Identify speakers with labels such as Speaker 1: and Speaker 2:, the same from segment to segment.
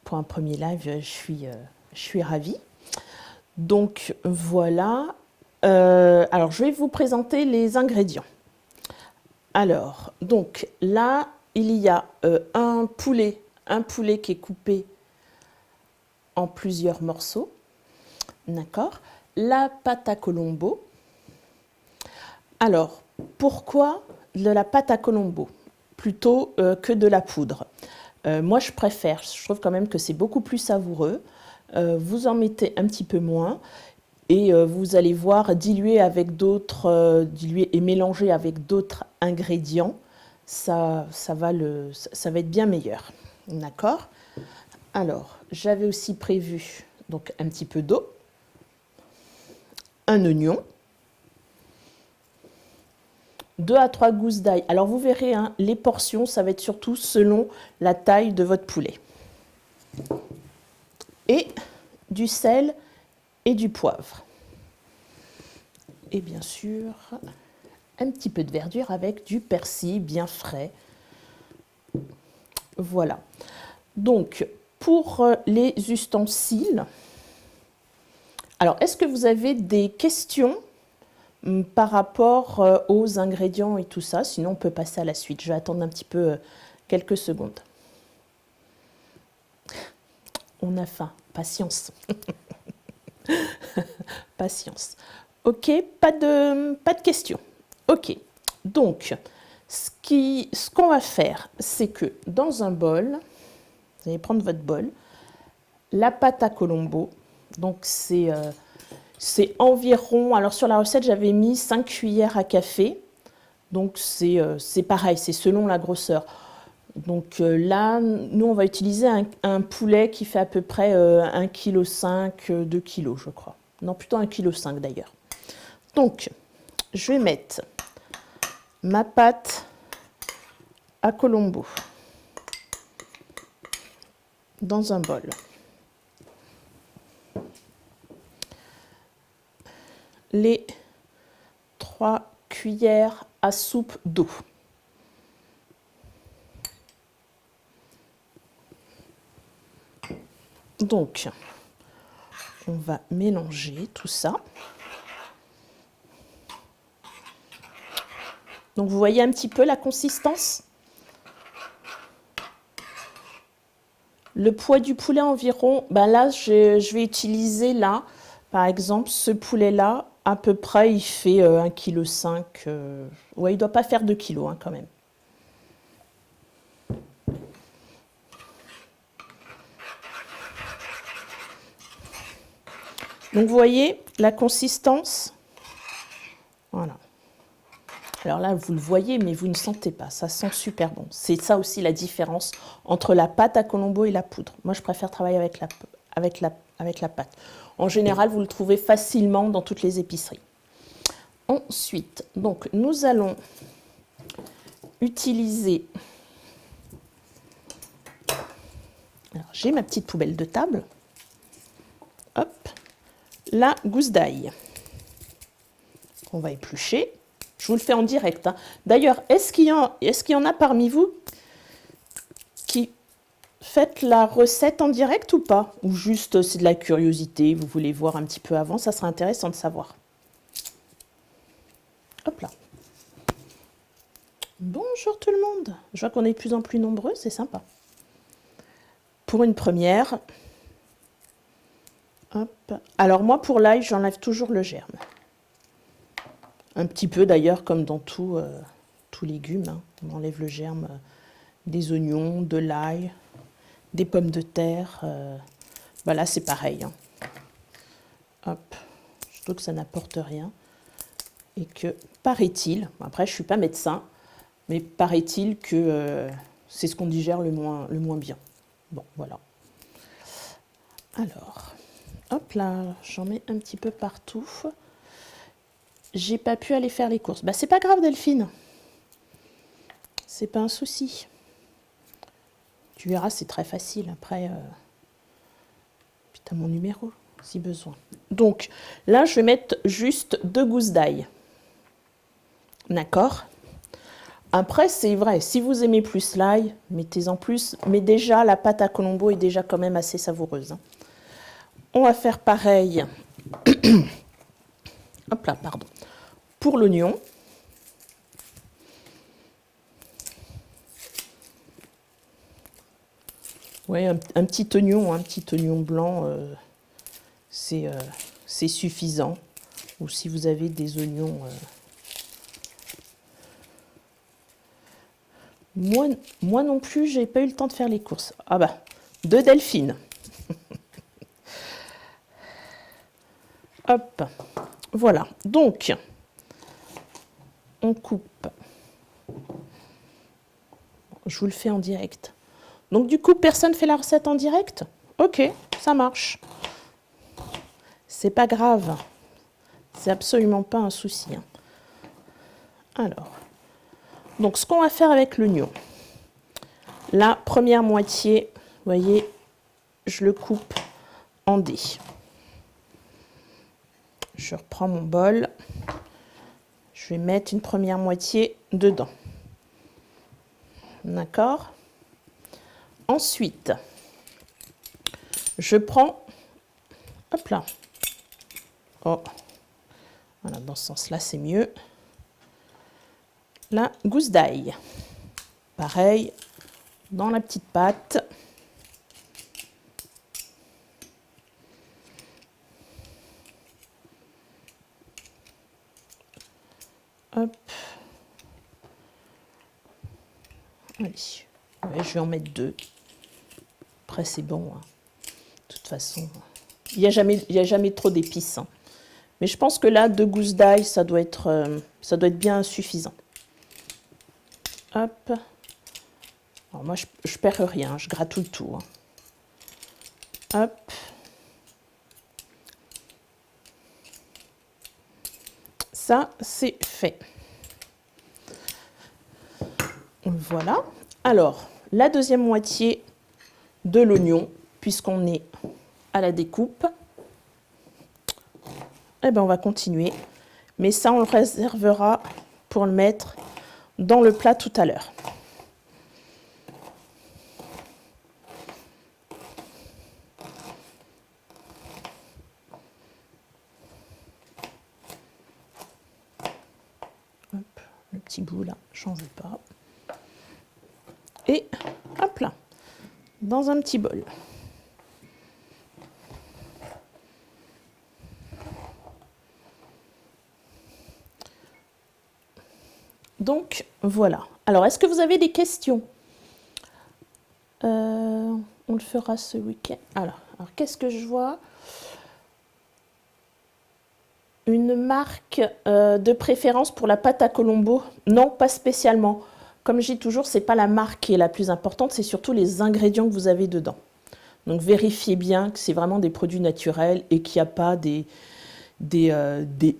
Speaker 1: Pour un premier live, je suis ravie. Donc voilà. Alors je vais vous présenter les ingrédients. Alors, donc là, il y a un poulet qui est coupé en plusieurs morceaux. D'accord. La pâte à Colombo. Alors, pourquoi de la pâte à Colombo plutôt que de la poudre? Moi, je préfère. Je trouve quand même que c'est beaucoup plus savoureux. Vous en mettez un petit peu moins et vous allez voir diluer avec d'autres, diluer et mélanger avec d'autres ingrédients. Ça va être bien meilleur. D'accord? Alors, j'avais aussi prévu donc un petit peu d'eau, un oignon, 2 à 3 gousses d'ail. Alors vous verrez, hein, les portions, ça va être surtout selon la taille de votre poulet. Et du sel et du poivre. Et bien sûr, un petit peu de verdure avec du persil bien frais. Voilà. Donc, pour les ustensiles, alors est-ce que vous avez des questions par rapport aux ingrédients et tout ça? Sinon, on peut passer à la suite. Je vais attendre un petit peu quelques secondes. On a faim. Patience. Patience. Ok, pas de questions. Ok, donc, ce qu'on va faire, c'est que dans un bol, vous allez prendre votre bol, la pâte à Colombo, donc c'est environ, alors sur la recette, j'avais mis 5 cuillères à café, donc c'est pareil, c'est selon la grosseur. Donc là, nous, on va utiliser un poulet qui fait à peu près 1,5 kg, 2 kg, je crois. Non, plutôt 1,5 kg d'ailleurs. Donc, je vais mettre ma pâte à Colombo dans un bol. Les 3 cuillères à soupe d'eau. Donc, on va mélanger tout ça. Donc, vous voyez un petit peu la consistance? Le poids du poulet environ, ben là, je vais utiliser là, par exemple, ce poulet-là, à peu près, il fait 1,5 kg. Ouais, il ne doit pas faire 2 kg hein, quand même. Donc, vous voyez la consistance? Voilà. Alors là, vous le voyez, mais vous ne sentez pas. Ça sent super bon. C'est ça aussi la différence entre la pâte à Colombo et la poudre. Moi, je préfère travailler avec la pâte. En général, vous le trouvez facilement dans toutes les épiceries. Ensuite, donc, nous allons utiliser... Alors, j'ai ma petite poubelle de table. Hop, la gousse d'ail qu'on va éplucher. Je vous le fais en direct. Hein. D'ailleurs, est-ce qu'il y en a parmi vous qui faites la recette en direct ou pas? Ou juste c'est de la curiosité, vous voulez voir un petit peu avant, ça serait intéressant de savoir. Hop là. Bonjour tout le monde. Je vois qu'on est de plus en plus nombreux, c'est sympa. Pour une première. Hop. Alors moi, pour l'ail, j'enlève toujours le germe. Un petit peu d'ailleurs, comme dans tout légume. Hein. On enlève le germe des oignons, de l'ail, des pommes de terre. Ben là, c'est pareil. Hein. Hop. Je trouve que ça n'apporte rien. Et que, paraît-il, après je ne suis pas médecin, mais paraît-il que c'est ce qu'on digère le moins bien. Bon, voilà. Alors, hop là, j'en mets un petit peu partout. J'ai pas pu aller faire les courses. Bah, c'est pas grave, Delphine. C'est pas un souci. Tu verras, c'est très facile. Après, puis t'as mon numéro, si besoin. Donc, là, je vais mettre juste 2 gousses d'ail. D'accord? Après, c'est vrai, si vous aimez plus l'ail, mettez-en plus. Mais déjà, la pâte à Colombo est déjà quand même assez savoureuse. Hein. On va faire pareil. Hop là, pardon. Pour l'oignon. Ouais, un petit oignon blanc, c'est suffisant. Ou si vous avez des oignons... Moi non plus, j'ai pas eu le temps de faire les courses. Ah bah, de Delphine. Hop, voilà. Donc, on coupe. Je vous le fais en direct. Donc du coup, personne fait la recette en direct? Ok, ça marche. C'est pas grave. C'est absolument pas un souci. Hein. Alors, donc ce qu'on va faire avec l'oignon. La première moitié, vous voyez, je le coupe en dés. Je reprends mon bol. Je vais mettre une première moitié dedans. D'accord? Ensuite, je prends, hop là, oh, voilà, dans ce sens-là, c'est mieux, la gousse d'ail. Pareil, dans la petite pâte. Hop. Allez, ouais, je vais en mettre 2. Après, c'est bon. Hein. De toute façon, il n'y a jamais trop d'épices. Hein. Mais je pense que là, 2 gousses d'ail, ça doit être bien suffisant. Hop. Alors moi, je perds rien, je gratouille tout. Hein. Hop. Ça, c'est fait. Voilà. Alors, la deuxième moitié de l'oignon, puisqu'on est à la découpe, eh ben, on va continuer. Mais ça, on le réservera pour le mettre dans le plat tout à l'heure. Hop, le petit bout là, j'en veux pas. Et hop là, dans un petit bol. Donc voilà. Alors, est-ce que vous avez des questions? On le fera ce week-end. Alors qu'est-ce que je vois? Une marque de préférence pour la pâte à Colombo? Non, pas spécialement. Comme je dis toujours, ce n'est pas la marque qui est la plus importante, c'est surtout les ingrédients que vous avez dedans. Donc vérifiez bien que c'est vraiment des produits naturels et qu'il n'y a pas des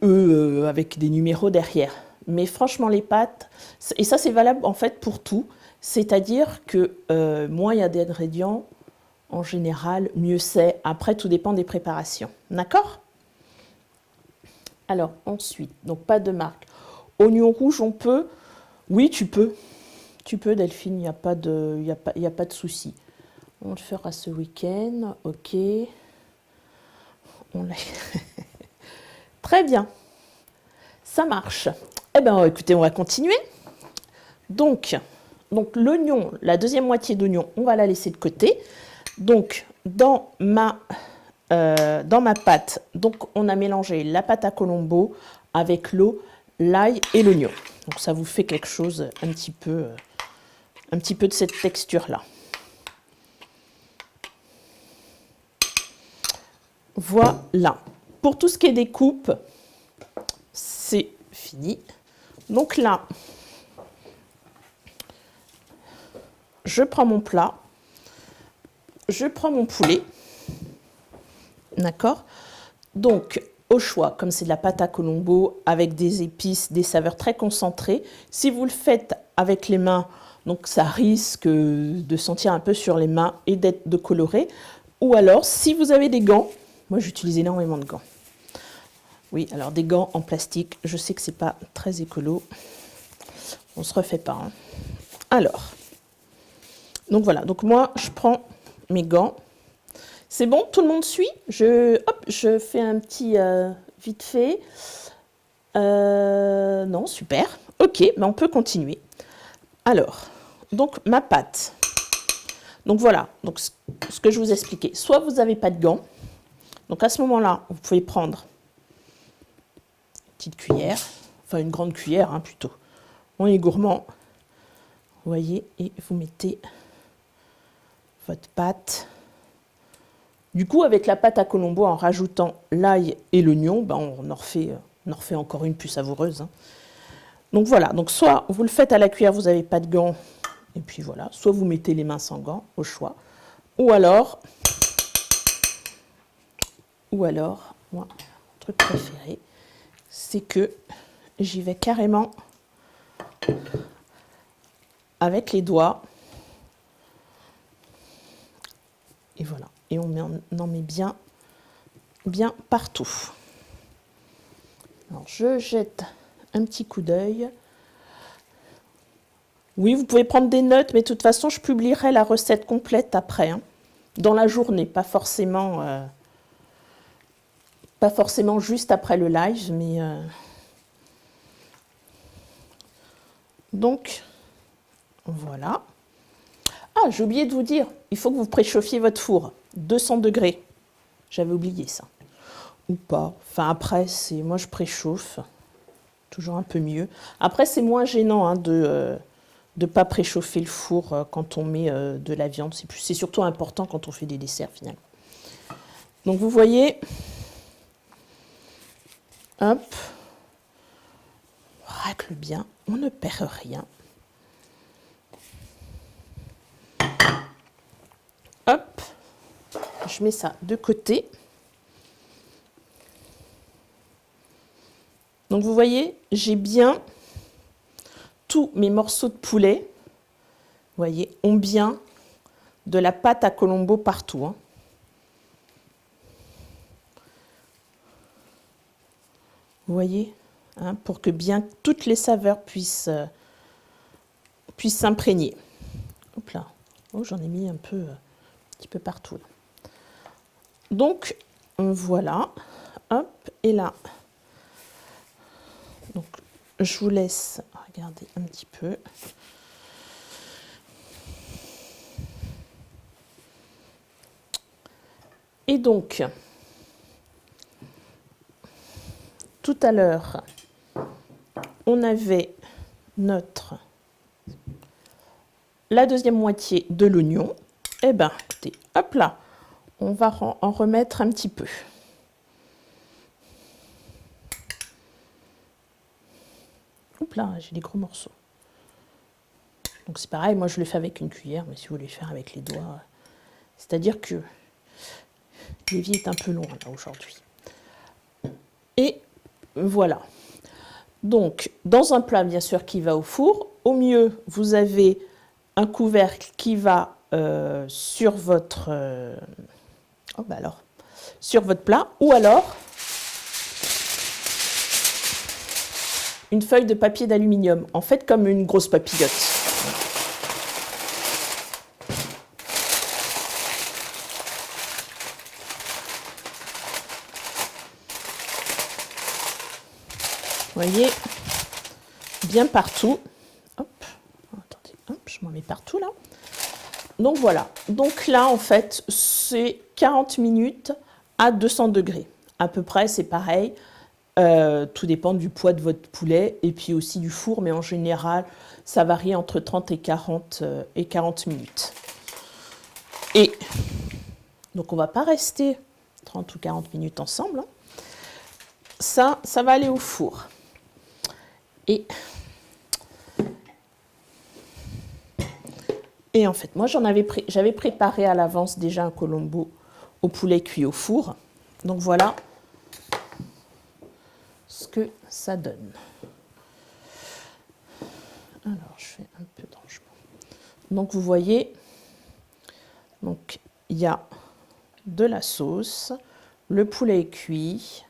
Speaker 1: E avec des numéros derrière. Mais franchement, les pâtes, et ça c'est valable en fait pour tout, c'est-à-dire que moins il y a d'ingrédients, en général, mieux c'est. Après, tout dépend des préparations. D'accord? Alors ensuite, donc pas de marque. Oignon rouge, on peut? Oui, tu peux. Tu peux, Delphine, il n'y a pas de souci. On le fera ce week-end, ok. Très bien, ça marche. Eh bien, écoutez, on va continuer. Donc l'oignon, la deuxième moitié d'oignon, on va la laisser de côté. Donc, dans ma pâte, donc on a mélangé la pâte à Colombo avec l'eau, l'ail et l'oignon. Donc, ça vous fait quelque chose un petit peu de cette texture-là. Voilà. Pour tout ce qui est découpe, c'est fini. Donc là, je prends mon plat, je prends mon poulet, d'accord? Donc, au choix, comme c'est de la pâte à Colombo avec des épices, des saveurs très concentrées, si vous le faites avec les mains, donc ça risque de sentir un peu sur les mains et de colorer. Ou alors, si vous avez des gants, moi j'utilise énormément de gants. Oui, alors des gants en plastique, je sais que c'est pas très écolo. On ne se refait pas. Hein. Alors, donc voilà. Donc moi, je prends mes gants. C'est bon, tout le monde suit. Je fais un petit vite fait. Non, super. Ok, mais on peut continuer. Alors, donc ma pâte. Donc voilà, donc ce que je vous expliquais. Soit vous n'avez pas de gants. Donc à ce moment-là, vous pouvez prendre une petite cuillère, enfin une grande cuillère hein, plutôt. On est gourmand. Vous voyez, et vous mettez votre pâte. Du coup, avec la pâte à Colombo, en rajoutant l'ail et l'oignon, ben on en refait encore une plus savoureuse. Hein. Donc voilà, donc soit vous le faites à la cuillère, vous n'avez pas de gants, et puis voilà, soit vous mettez les mains sans gants, au choix. Ou alors, moi, mon truc préféré, c'est que j'y vais carrément avec les doigts. Et voilà, et on en met bien partout. Alors je jette un petit coup d'œil. Oui, vous pouvez prendre des notes, mais de toute façon, je publierai la recette complète après, hein, dans la journée, pas forcément juste après le live, mais donc voilà. Ah, j'ai oublié de vous dire, il faut que vous préchauffiez votre four, 200 degrés. J'avais oublié ça. Ou pas. Enfin après, moi je préchauffe, toujours un peu mieux. Après, c'est moins gênant hein, de ne pas préchauffer le four quand on met de la viande. C'est surtout important quand on fait des desserts finalement. Donc vous voyez, hop, on racle bien, on ne perd rien. Hop, je mets ça de côté. Donc vous voyez, j'ai bien tous mes morceaux de poulet, vous voyez, ont bien de la pâte à Colombo partout. Hein. Vous voyez, hein, pour que bien toutes les saveurs puissent s'imprégner. Hop là, oh, j'en ai mis un petit peu partout. Là. Donc voilà, hop, et là, donc je vous laisse regarder un petit peu. Et donc, tout à l'heure, on avait la deuxième moitié de l'oignon. Eh bien, écoutez, hop là, on va en remettre un petit peu. Hop là, j'ai des gros morceaux. Donc c'est pareil, moi je le fais avec une cuillère, mais si vous voulez le faire avec les doigts, c'est-à-dire que l'évier est un peu long là aujourd'hui. Et voilà. Donc, dans un plat, bien sûr, qui va au four, au mieux, vous avez un couvercle qui va sur votre plat, ou alors une feuille de papier d'aluminium, en fait comme une grosse papillote. Vous voyez, bien partout. Hop, attendez, hop, je m'en mets partout là. Donc voilà, donc là en fait c'est 40 minutes à 200 degrés. À peu près c'est pareil, tout dépend du poids de votre poulet et puis aussi du four, mais en général ça varie entre 30 et 40 minutes. Et donc on ne va pas rester 30 ou 40 minutes ensemble. Hein. Ça va aller au four. Et en fait, moi, j'avais préparé à l'avance déjà un Colombo au poulet cuit au four. Donc voilà ce que ça donne. Alors, je fais un peu d'enjeu. Donc vous voyez, donc il y a de la sauce, le poulet est cuit.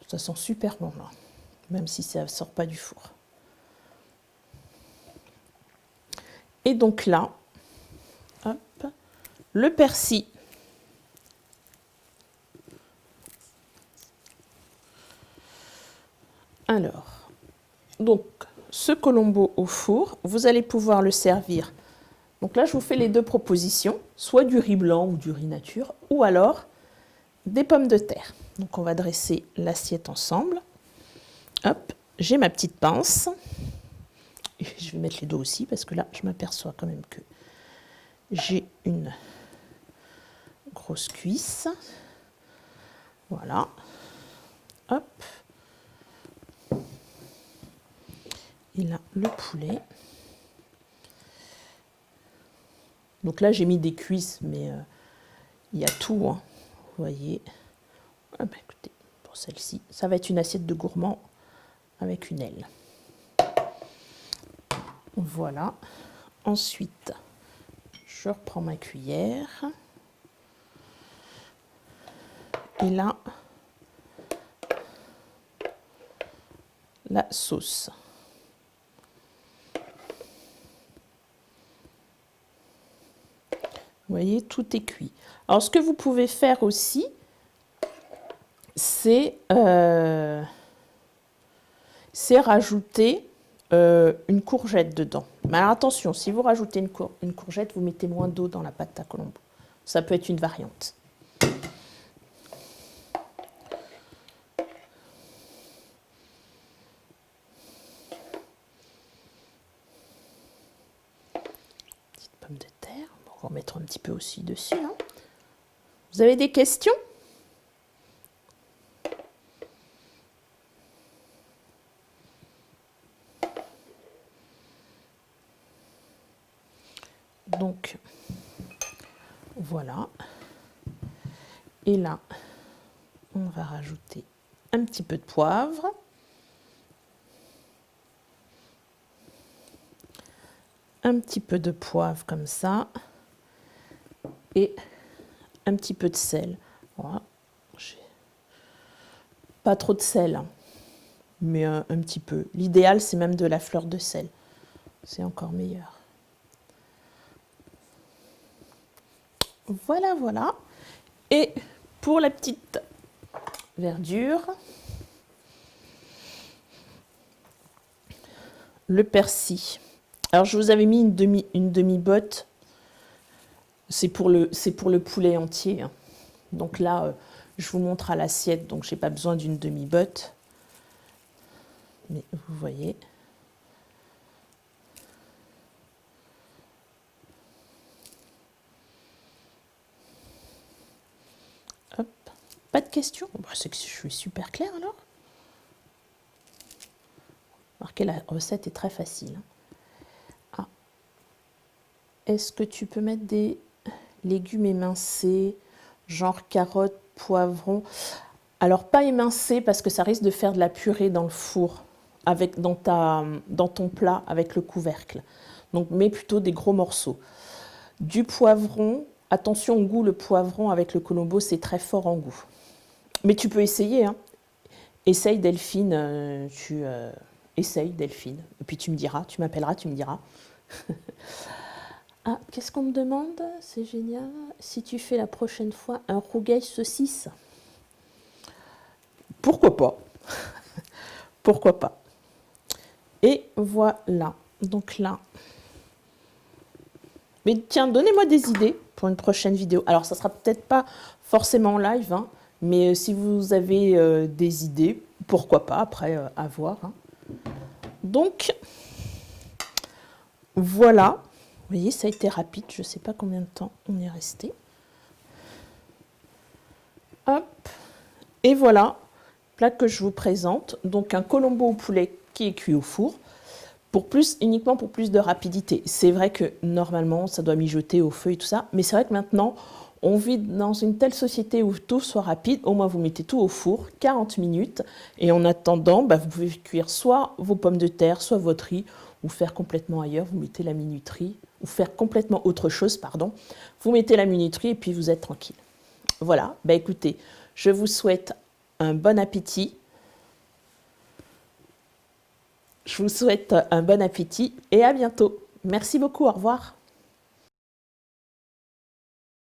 Speaker 1: Ça sent super bon là, même si ça ne sort pas du four. Et donc là, hop, le persil. Alors, donc, ce colombo au four, vous allez pouvoir le servir. Donc là, je vous fais les deux propositions, soit du riz blanc ou du riz nature, ou alors des pommes de terre. Donc on va dresser l'assiette ensemble. Hop, j'ai ma petite pince. Et je vais mettre les dos aussi parce que là, je m'aperçois quand même que j'ai une grosse cuisse. Voilà. Hop. Et là, le poulet. Donc là, j'ai mis des cuisses, mais il y a tout, hein. Vous voyez. Ah ben, écoutez, pour celle-ci, ça va être une assiette de gourmand avec une aile. Voilà. Ensuite, je reprends ma cuillère. Et là, la sauce. Vous voyez, tout est cuit. Alors, ce que vous pouvez faire aussi, c'est rajouter une courgette dedans. Mais alors, attention, si vous rajoutez une courgette, vous mettez moins d'eau dans la pâte à colombo. Ça peut être une variante. Petite pomme de terre. On va en mettre un petit peu aussi dessus. Hein. Vous avez des questions ? Donc, voilà. Et là, on va rajouter un petit peu de poivre. Un petit peu de poivre comme ça. Et un petit peu de sel. Voilà. Pas trop de sel, hein, mais un petit peu. L'idéal, c'est même de la fleur de sel. C'est encore meilleur. Voilà, voilà. Et pour la petite verdure, le persil. Alors, je vous avais mis une demi-botte. C'est pour le poulet entier. Hein. Donc là, je vous montre à l'assiette, donc je n'ai pas besoin d'une demi-botte. Mais vous voyez. Hop. Pas de questions? Bah, c'est que je suis super claire alors. Remarquez, la recette est très facile. Ah. Est-ce que tu peux mettre des légumes émincés, genre carottes, poivrons? Alors pas émincés parce que ça risque de faire de la purée dans le four, dans ton plat avec le couvercle. Donc mets plutôt des gros morceaux. Du poivron, attention au goût, le poivron avec le colombo c'est très fort en goût. Mais tu peux essayer, hein. Essaye Delphine, essaye Delphine. Et puis tu me diras, tu m'appelleras, tu me diras. Ah, qu'est-ce qu'on me demande? C'est génial. Si tu fais la prochaine fois un rougail saucisse. Pourquoi pas? Pourquoi pas? Et voilà. Donc là. Mais tiens, donnez-moi des idées pour une prochaine vidéo. Alors, ça sera peut-être pas forcément en live, hein, mais si vous avez des idées, pourquoi pas, après, à voir. Hein. Donc, voilà. Vous voyez, ça a été rapide. Je ne sais pas combien de temps on est resté. Hop. Et voilà, plat que je vous présente. Donc, un colombo au poulet qui est cuit au four. Uniquement pour plus de rapidité. C'est vrai que normalement, ça doit mijoter au feu et tout ça. Mais c'est vrai que maintenant, on vit dans une telle société où tout soit rapide. Au moins, vous mettez tout au four, 40 minutes. Et en attendant, vous pouvez cuire soit vos pommes de terre, soit votre riz, ou faire complètement ailleurs. Vous mettez la minuterie, ou faire complètement autre chose, pardon. Vous mettez la minuterie et puis vous êtes tranquille. Voilà, écoutez, je vous souhaite un bon appétit. Je vous souhaite un bon appétit et à bientôt. Merci beaucoup, au revoir.